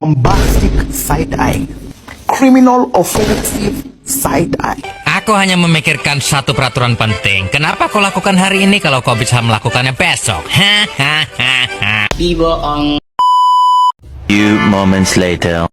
bombastic side eye, criminal offensive side eye. Aku hanya memikirkan satu peraturan penting. Kenapa kau lakukan hari ini kalau kau bisa melakukannya besok? Hahaha. Dibohong. Few moments later.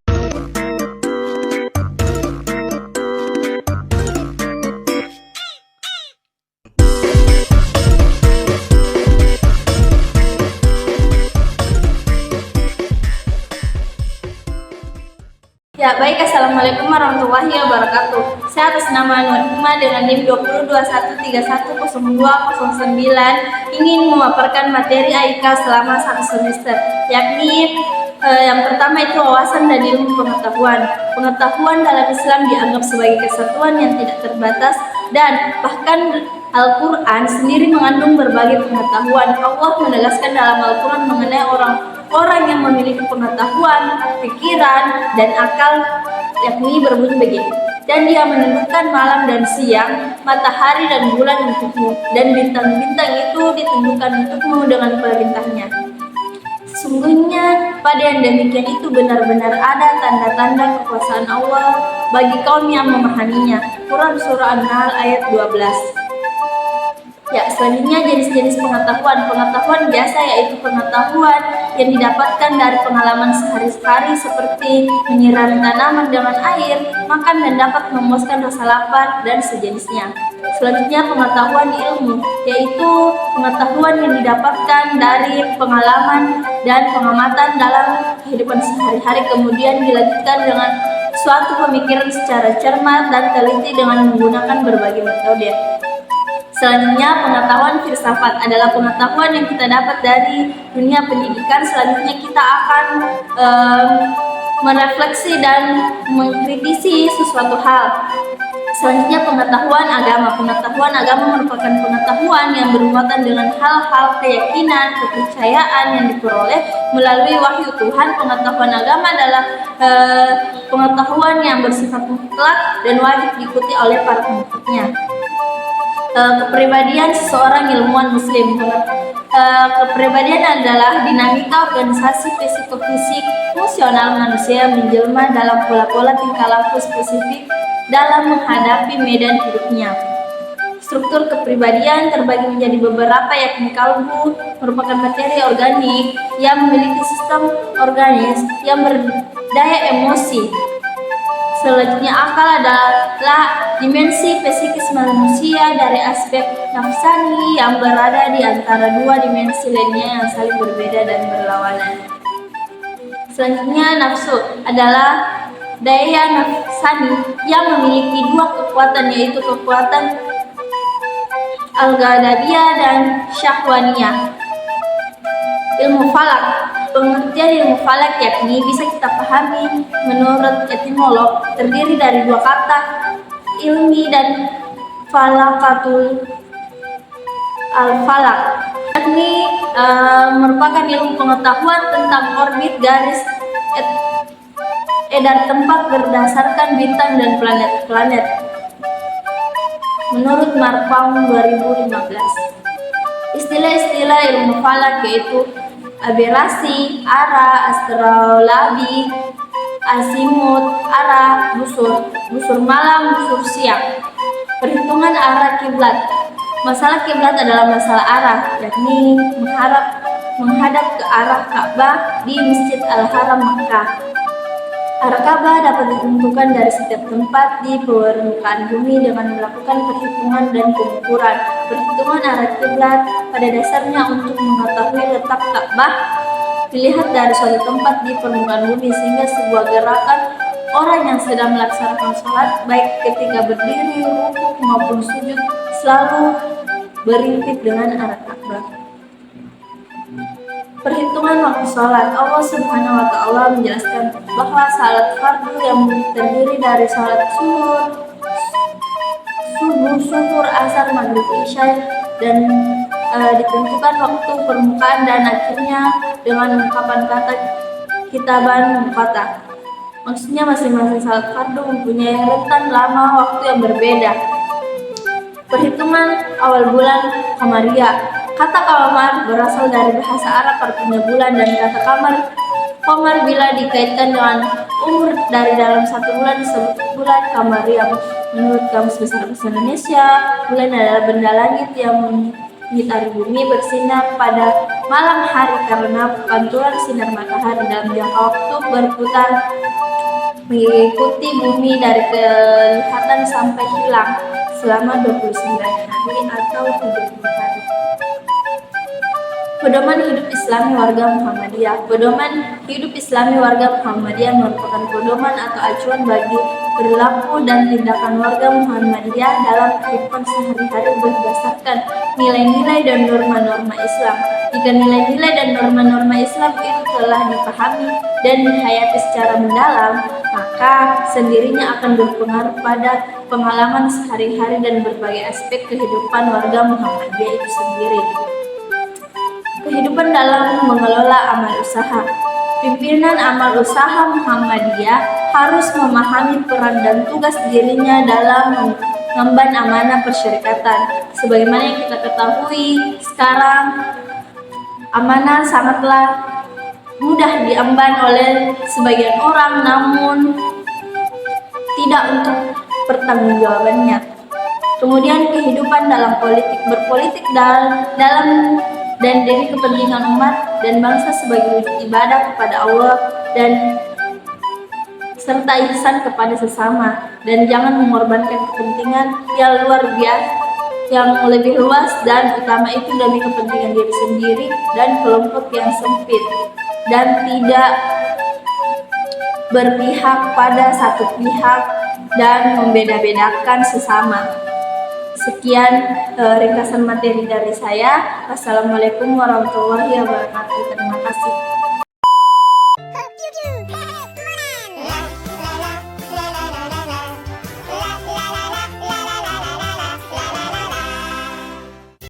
Ya baik, assalamualaikum warahmatullahi wabarakatuh. Saya atas nama Nur Hikmah dengan NIM 2021310209 ingin memaparkan materi AIK selama 1 semester, yakni yang pertama itu wawasan dan ilmu pengetahuan. Pengetahuan dalam Islam dianggap sebagai kesatuan yang tidak terbatas dan bahkan Al-Quran sendiri mengandung berbagai pengetahuan. Allah menegaskan dalam Al-Quran mengenai orang yang memiliki pengetahuan, pikiran, dan akal, yakni berbunyi begini. Dan dia menentukan malam dan siang, matahari dan bulan untukmu, dan bintang-bintang itu ditentukan untukmu dengan perintahnya. Sungguhnya pada yang demikian itu benar-benar ada tanda-tanda kekuasaan Allah bagi kaum yang memahaminya. Quran Surah An-Nahl ayat 12. Ya, selanjutnya jenis-jenis pengetahuan. Pengetahuan biasa yaitu pengetahuan yang didapatkan dari pengalaman sehari-hari seperti menyirami tanaman dengan air, makan dan dapat memuaskan rasa lapar, dan sejenisnya. Selanjutnya pengetahuan ilmu, yaitu pengetahuan yang didapatkan dari pengalaman dan pengamatan dalam kehidupan sehari-hari, kemudian dilanjutkan dengan suatu pemikiran secara cermat dan teliti dengan menggunakan berbagai metode. Selanjutnya pengetahuan filsafat adalah pengetahuan yang kita dapat dari dunia pendidikan. Selanjutnya kita akan merefleksi dan mengkritisi sesuatu hal. Selanjutnya pengetahuan agama. Pengetahuan agama merupakan pengetahuan yang bermuatan dengan hal-hal keyakinan, kepercayaan yang diperoleh melalui wahyu Tuhan. Pengetahuan agama adalah pengetahuan yang bersifat mutlak dan wajib diikuti oleh para pengikutnya. Kepribadian seseorang ilmuwan muslim. Kepribadian adalah dinamika organisasi psikofisik fungsional manusia menjelma dalam pola-pola tingkah laku spesifik dalam menghadapi medan hidupnya. Struktur kepribadian terbagi menjadi beberapa, yakni kalbu merupakan materi organik yang memiliki sistem organis yang berdaya emosi. Selanjutnya akal adalah dimensi psikis manusia dari aspek nafsani yang berada di antara dua dimensi lainnya yang saling berbeda dan berlawanan. Selanjutnya nafsu adalah daya nafsani yang memiliki dua kekuatan, yaitu kekuatan al-ghadabiyah dan syahwaniyah. Ilmu falak. Pengertian ilmu falak yakni bisa kita pahami menurut etimolog terdiri dari dua kata, ilmi dan falakatul al-falak, yakni merupakan ilmu pengetahuan tentang orbit garis edar tempat berdasarkan bintang dan planet-planet menurut Marpaung 2015. Istilah-istilah ilmu falak yaitu aberasi, arah, astrolabi, azimut, arah, busur malam, busur siang. Perhitungan arah kiblat. Masalah kiblat adalah masalah arah, yakni menghadap ke arah Ka'bah di Masjid Al-Haram Makkah. Arah Ka'bah dapat ditentukan dari setiap tempat di permukaan bumi dengan melakukan perhitungan dan pengukuran. Perhitungan arah kiblat pada dasarnya untuk mengetahui letak Ka'bah dilihat dari suatu tempat di permukaan bumi, sehingga sebuah gerakan orang yang sedang melaksanakan sholat baik ketika berdiri, rukuk maupun sujud selalu berintip dengan arah Ka'bah. Perhitungan waktu sholat. Allah Subhanahu wa Ta'ala menjelaskan bahwa salat fardu yang terdiri dari salat subuh, zuhur, asar, maghrib, isya dan ditentukan waktu permukaan dan akhirnya dengan ungkapan kata kitaban muqatta. Maksudnya masing-masing salat fardu mempunyai rentan lama waktu yang berbeda. Perhitungan awal bulan Qamariyah. Kata kamar berasal dari bahasa Arab artinya bulan, dan kata kamar Qamar bila dikaitkan dengan umur dari dalam 1 bulan disebut bulan Qamariah. Menurut Kamus Besar Bahasa Indonesia, bulan adalah benda langit yang mengitari bumi bersinar pada malam hari karena pantulan sinar matahari dalam jangka waktu berputar mengikuti bumi dari kelihatan sampai hilang selama 29 hari atau 30 hari. Pedoman hidup Islami warga Muhammadiyah. Pedoman hidup Islami warga Muhammadiyah merupakan pedoman atau acuan bagi perilaku dan tindakan warga Muhammadiyah dalam kehidupan sehari-hari berdasarkan nilai-nilai dan norma-norma Islam. Jika nilai-nilai dan norma-norma Islam itu telah dipahami dan dihayati secara mendalam, maka sendirinya akan berpengaruh pada pengalaman sehari-hari dan berbagai aspek kehidupan warga Muhammadiyah itu sendiri. Kehidupan dalam mengelola amal usaha. Pimpinan amal usaha Muhammadiyah harus memahami peran dan tugas dirinya dalam mengemban amanah persyarikatan. Sebagaimana yang kita ketahui sekarang, amanah sangatlah mudah diemban oleh sebagian orang, namun tidak untuk pertanggungjawabannya. Kemudian kehidupan dalam politik, berpolitik dalam dan demi kepentingan umat dan bangsa sebagai wujud ibadah kepada Allah dan serta ihsan kepada sesama, dan jangan mengorbankan kepentingan yang luar biasa yang lebih luas dan utama itu demi kepentingan diri sendiri dan kelompok yang sempit, dan tidak berpihak pada satu pihak dan membeda-bedakan sesama. Sekian ringkasan materi dari saya. Wassalamualaikum warahmatullahi wabarakatuh.